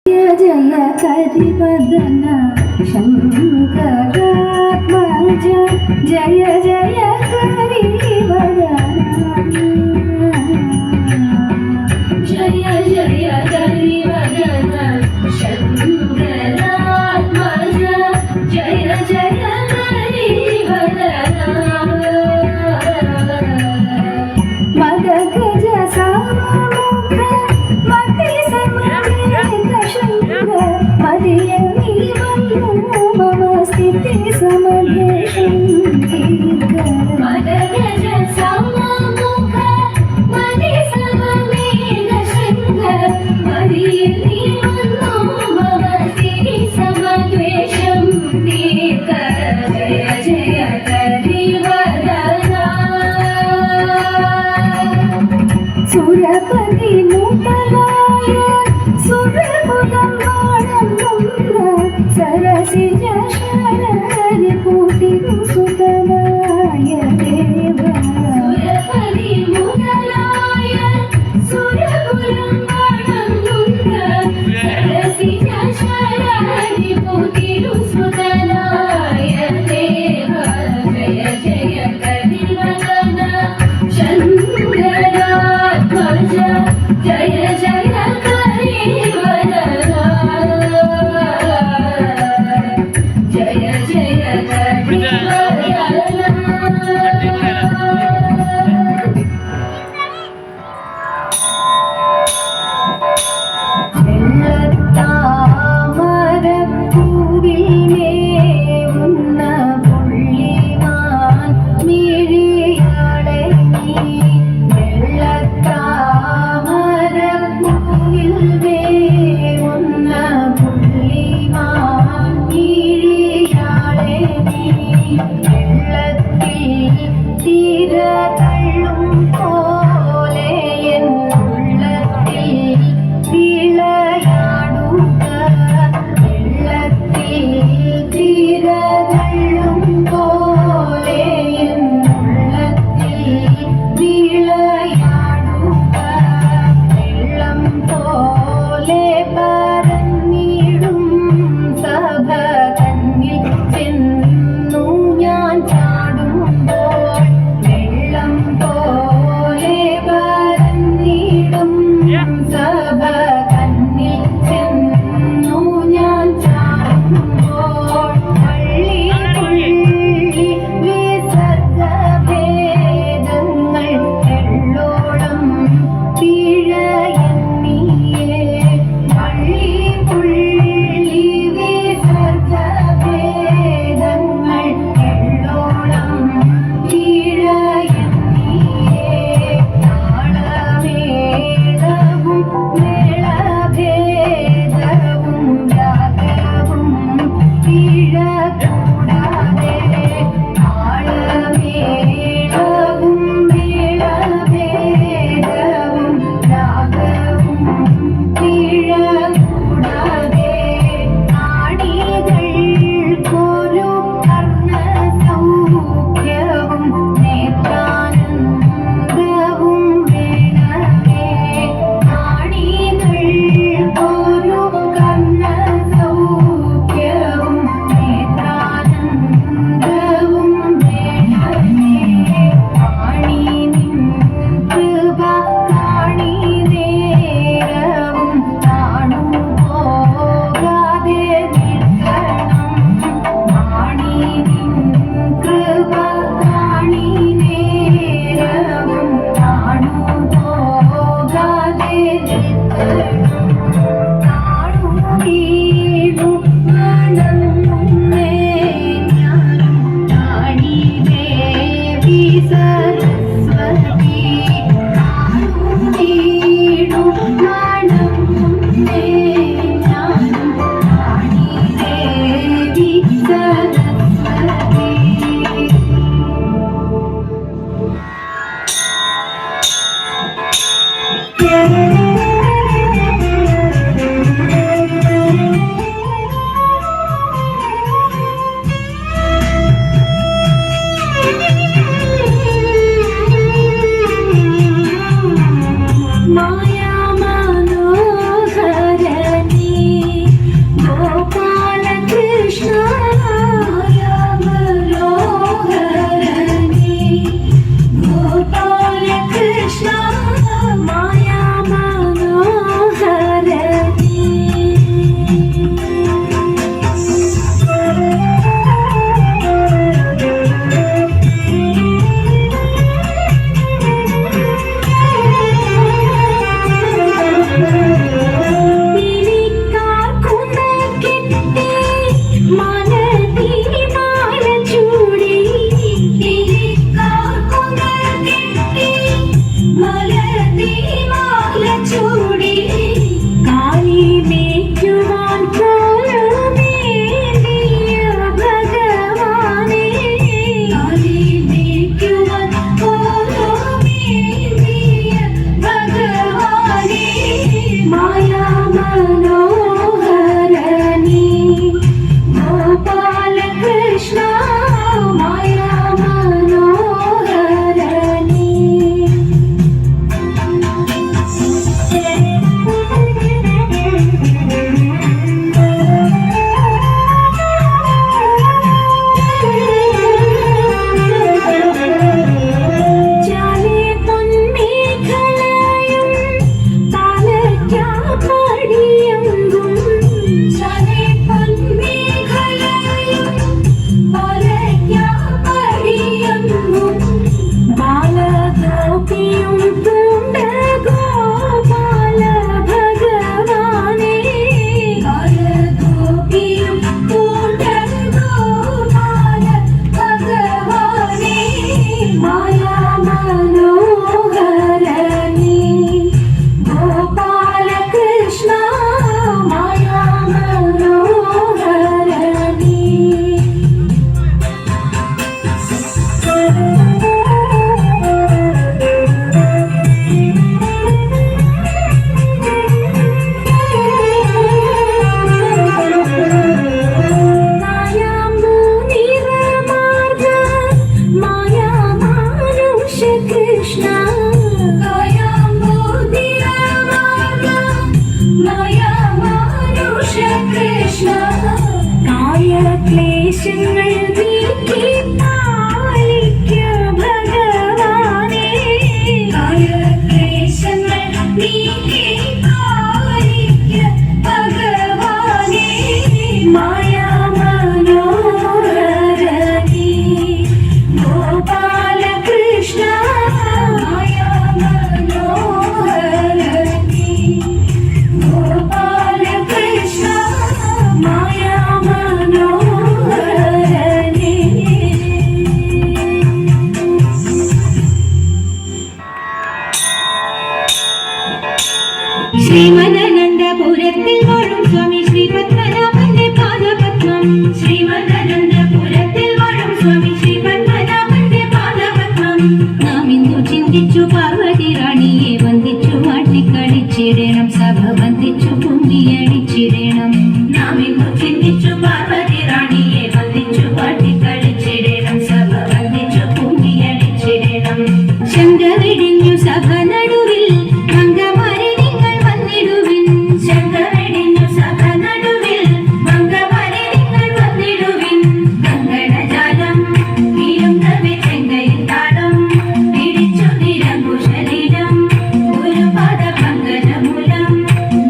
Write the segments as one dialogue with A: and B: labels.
A: जय करिवदन शङ्करात्मज जय जय करिवदन जय जय करिवदन शङ्करात्मज जय जय करिवदन मदगज सामुख मति समवेत शङ्कर मदयनि वन्दो मम स्थिति समवेशं कीर्तन मदगज सामुख मति समवेत शङ्कर मदयनि वन्दो मम स्थिति समवेशं कीर्तन जय जय करिवदन सुरपति नूतनाय सुरपुरं सरसिज शरणि पूतिसुतनाय देव सुरपति नूतनाय सुरपुरं सरसिज शरणि पूतिसुतनाय देव जय जय करिवदन शङ्करात्मज जय जय करिवदन കൃഷ്ണ
B: കായ ക്ലേശങ്ങൾ നീക്കി പാലിക്കൂ ഭഗവാനേ.
A: കായ ക്ലേശങ്ങൾ നീക്കി പാലിക്കൂ ഭഗവാനേ.
B: മായാ മനോഹരനീ ഗോപാലകൃഷ്ണ.
A: മായാ മനോഹരനീ ഗോപാലകൃഷ്ണ.
B: മായാ മനോഹരനീ. ശ്രീമദനന്ദപുരത്തിൽ വാഴും സ്വാമി ശ്രീ പത്മനാഭന്റെ പാദപത്മം.
A: ശ്രീമദനന്ദപുരത്തിൽ വാഴും സ്വാമി ശ്രീ പത്മനാഭന്റെ പാദപത്മം.
B: നാം ഇന്നു ചിന്തിച്ചു പാർവതി റാണിയെ വന്ദിച്ചു വാട്ടിക്കളിച്ചിടണം. സഭ വന്ദിച്ചു കുമ്മിയടിച്ചിടണം.
A: നാം ഇന്നു ചിന്തിച്ചു പാർവതി റാണിയെ വന്ദിച്ചു വാട്ടിക്കളിച്ചിടണം. സഭ വന്ദിച്ചു കുമ്മിയടിച്ചിടണം.
B: ശങ്കവിടിഞ്ഞു സഭ നടുവിൽ മംഗമാരെ നിങ്ങൾ വന്നിടുവിൻ.
A: ശങ്കവെടിഞ്ഞു സഭ നടുവിൽ മംഗമാരെ നിങ്ങൾ വന്നിടുവിൻ. കങ്കണജാലം വീഴുന്നവെ ചെങ്കയിൽ താളം പിടിച്ചു നിരങ്കുശലീലം ഗുരുപാദ പങ്കജമൂലം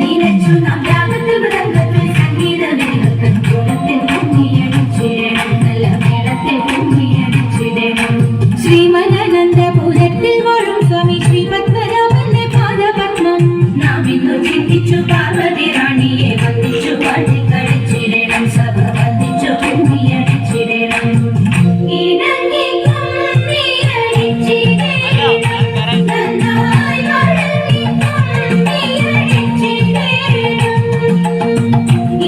A: നിലച്ചു നാം രാഗത്തിൽ മൃദംഗത്തിൽ സംഗീത വേഗത്തിൽ കുളത്തിൽ കുമ്മിയടിച്ചിടണം. നല്ല മേളത്തിൽ കുമ്മിയടിച്ചിടണം.
B: ശ്രീമദനന്ദപുരത്തിൽ വാഴും സ്വാമി ശ്രീ പത്മനാഭന്റെ പാദപത്മം.
A: നാം ഇന്നു ചിന്തിച്ചു പാർവതി റാണിയെ വന്ദിച്ചു വാട്ടിക്കളിച്ചിടണം. സഭ വന്ദിച്ചു കുമ്മിയടിച്ചിടണം. ഇണങ്ങി കുമ്മിയടിച്ചിടണം. നന്നായി വഴങ്ങി കുമ്മിയടിച്ചിടണം.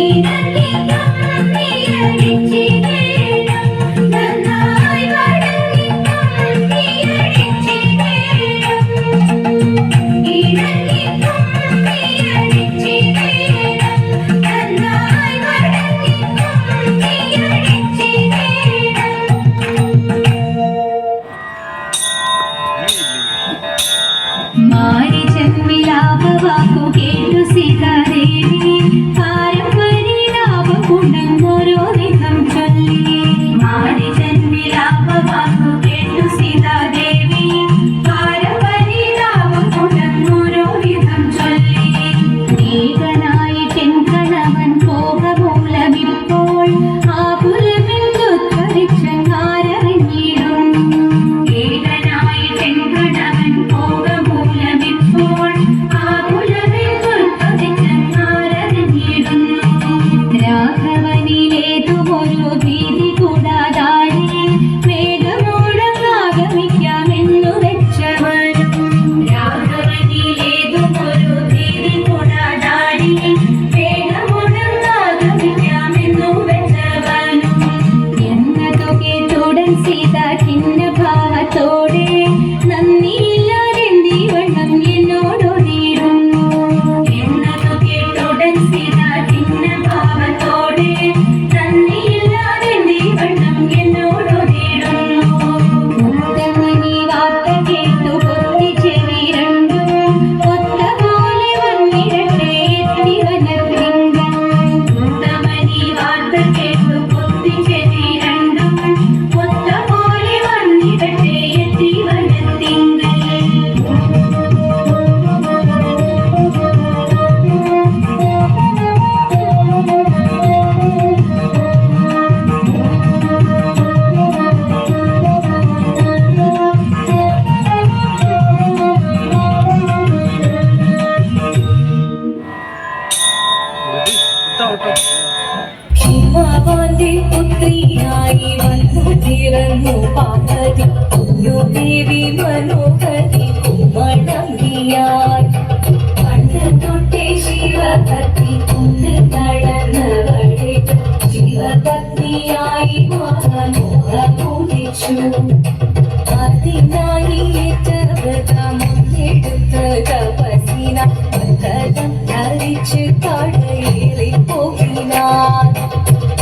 A: ഇണങ്ങി കുമ്മിയടിച്ചിടണം. നന്നായി വഴങ്ങി കുമ്മിയടിച്ചിടണം. ഇണങ്ങി കുമ്മിയടിച്ചിടണം. നന്നായി വഴങ്ങി കുമ്മിയടിച്ചിടണം.
B: മാരിജന്മിലാപവാക്കു കേട്ടു സീതാദേവി പാരമ്പര്യലാപമുണ്ടെന്നോരോ വിധം ചൊല്ലി.
A: മാരിജന്മിലാപവാക്കു കേട്ടു സീതാദേവി പാരമ്പര്യലാപമുണ്ടെന്നോരോ വിധം ചൊല്ലി.
B: ഏകനായിട്ടെൻ കണവൻ പോകമൂലമിപ്പോൾ ആകുലമെന്തുദ്ധരിച്ചങ്ങാരറിഞ്ഞിടുന്നു.
A: ഏകനായിട്ടെൻ കണവൻ പോകമൂലമിപ്പോൾ ആകുലമെന്തുദ്ധരിച്ചങ്ങാരറിഞ്ഞിടുന്നു.
B: രാഘവനിലേതുമൊരു ഭീതി കൂടാതായി വേഗമോടങ്ങാഗമിക്കാമെന്നു വെച്ചവനും.
A: രാഘവനിലേതുമൊരു ഭീതി കൂടാതാടി വേഗമൊടുങ്ങാഗമിക്കാമെന്നു വെച്ചവനും.
B: എന്നതു കേട്ടുടൻ സീത ഖിന്നഭാവത്തോടെ നന്ദിയില്ലാതെന്തി വണ്ണം എന്നോടൊതിടുന്നു.
A: എന്നതു കേട്ടുടൻ സീത ഭിന്നഭാവത്തോടെ നന്ദിയില്ലാതെന്തി വണ്ണം എന്നോടൊതിടുന്നു.
B: ഉത്തമനി വാർത്ത കേട്ടു പൊത്തി ചെവി രണ്ടും ഒത്ത പോലെ വന്നിടട്ടെ എത്തി വനത്തിങ്കൽ.
A: ഉത്തമനി വാർത്ത കേട്ടു പൊത്തി ചെവി രണ്ടും ഒത്ത പോലെ വന്നിടട്ടെ എത്തി വനത്തിങ്കൽ.
B: ഹിമവാന്റെ പുത്രിയായി വന്നു പിറന്നു പാർവതി ദേവി മനോഹരി കുമണങ്ങിയാൽ. പണ്ട് തൊട്ടേ ശിവഭക്തി കൊണ്ട് നടന്നവളെ ശിവഭക്തിയായി മോഹമോഹിച്ചു. അതിനായി ഏറ്റവൃതമൊന്നെടുത്ത തപസിന പന്തം ധരിച്ച് കടയേറി പോകിനാൻ.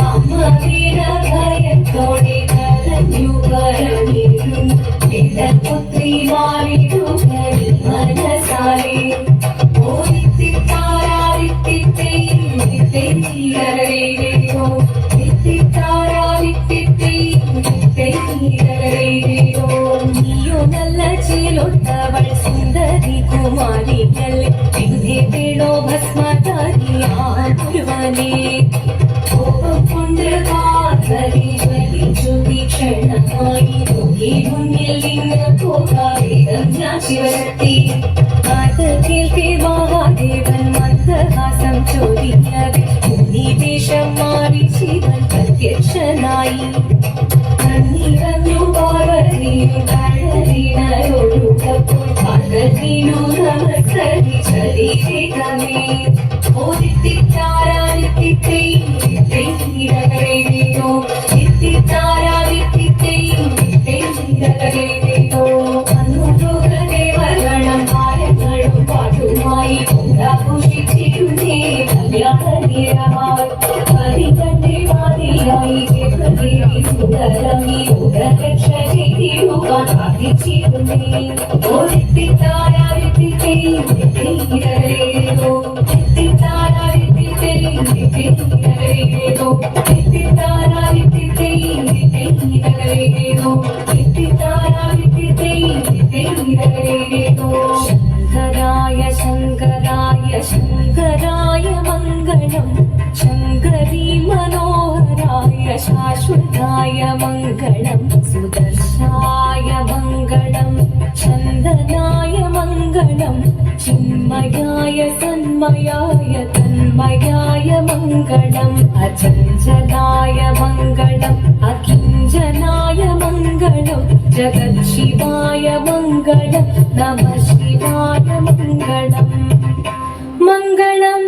B: അമ്മ വീര ഭയത്തോടെ കരഞ്ഞു കരഞ്ഞിരുന്നു. പുത്രി മാറിടുകയിൽ മനസാലെ ഓരിത്തിത്താരാരിത്തിത്തേ തിത്തിരരരരരോ തിത്തിത്താരാതിത്തിത്തിരരരരരോ നീയോ നല്ല ചേലൊത്തവൾ സുന്ദരി കുമാരിയല്ലേ പിന്നെ വേണോ ഭസ്മധാരിയാകുവനേ കോപം കൊണ്ട് കാതലി ജ്വലിച്ചു തീക്ഷണമായി നോക്കി മുന്നിൽ നിന്ന് പോകാവേഗം ഞാൻ ശിവശക്തി അത് കേൾക്കെ മഹാദേവൻ മന്ദഹാസം ചോദിക്കവേ മുനിവേഷം മാറി ശിവൻ പ്രത്യക്ഷനായി കണ്ണിറഞ്ഞു പാർവതിയും കടലിനൊഴുകപ്പോൾ പാർവതിനു നമസ്കരി ശരീരമേ ഓദിത്തിത്താരാദിത്തിത്തൈരോ തിത്തിത്താരാദിത്തിത്തൈരോ അനുരോഗദേവഗണം ഭാരങ്ങളും പാട്ടുമായി ആഘോഷിച്ചിരുന്നേ കല്യാണനിരമായി ഹരികണ്ഠേ വാദിയായി ദേവദേവി സുന്ദരമീ രക്ഷ ചെയ്തിടുവാൻ പ്രാർത്ഥിച്ചിരുന്നേ ഓദിത്തിത്താരാദിത്തിത്തൈരോ ശങ്കരായ ശങ്കരായ ശങ്കരായ മംഗളം ശങ്കരീ മനോഹരായ ശാശ്വതായ മംഗളം സുദർശായ മംഗളം ചന്ദനായ മംഗളം ചിന്മയായ സന്മയായ തന്മയായ മംഗളം അചഞ്ചലായ മംഗളം അകിഞ്ചനായ മംഗളം ജഗത് ശിവായ മംഗളം നമഃ ശിവായ മംഗളം മംഗളം